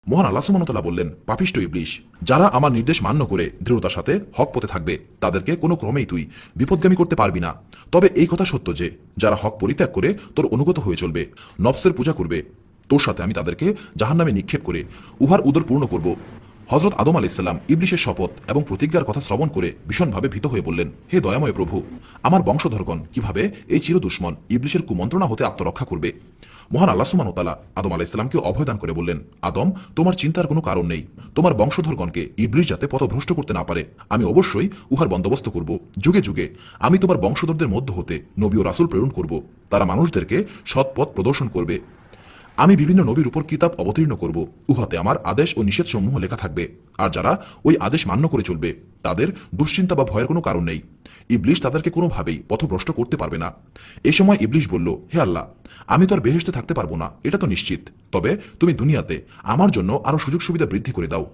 মহান আল্লাহ সুবহানাহু ওয়া তাআলা বললেন, পাপিষ্ঠ ইবলিস, যারা আমার নির্দেশ মান্য করে দৃঢ়তার সাথে হক পথে থাকবে তাদেরকে কোনো ক্রমেই তুই বিপদগামী করতে পারবি না। তবে এই কথা সত্য যে যারা হক পরিত্যাগ করে তোর অনুগত হয়ে চলবে, নফসের পূজা করবে, তোর সাথে আমি তাদেরকে জাহান্নামে নিক্ষেপ করে উহার উদর পূর্ণ করব। হযরত আদম আলাইহিস সালাম ইবলিসের শপথ এবং প্রতিজ্ঞার কথা শ্রবণ করে ভীষণভাবে ভীত হয়ে বললেন, হে দয়াময় প্রভু, আমার বংশধরগণ কিভাবে এই চির দুশ্মন ইবলিসের কুমন্ত্রণা হতে আত্মরক্ষা করবে। মহান আল্লাহ সুবহানাহু ওয়া তাআলা আদম আলাইহিস সালামকে অভয়দান করে বললেন, আদম, তোমার চিন্তার কোনো কারণ নেই। তোমার বংশধরগণকে ইবলিস যাতে পথভ্রষ্ট করতে না পারে, আমি অবশ্যই উহার বন্দোবস্ত করব। যুগে যুগে আমি তোমার বংশধরদের মধ্য হতে নবী ও রাসূল প্রেরণ করব, তারা মানুষদেরকে সৎ পথ প্রদর্শন করবে। আমি বিভিন্ন নবীর উপর কিতাব অবতীর্ণ করব, উহাতে আমার আদেশ ও নিষেধ সমূহ লেখা থাকবে, আর যারা ওই আদেশ মান্য করে চলবে তাদের দুশ্চিন্তা বা ভয়ের কোনো কারণ নেই। ইবলিস তাদেরকে কোনোভাবেই পথভ্রষ্ট করতে পারবে না। এ সময় ইবলিস বলল, হে আল্লাহ, আমি তো আর বেহেশতে থাকতে পারবো না, এটা তো নিশ্চিত। তবে তুমি দুনিয়াতে আমার জন্য আরো সুযোগ সুবিধা বৃদ্ধি করে দাও।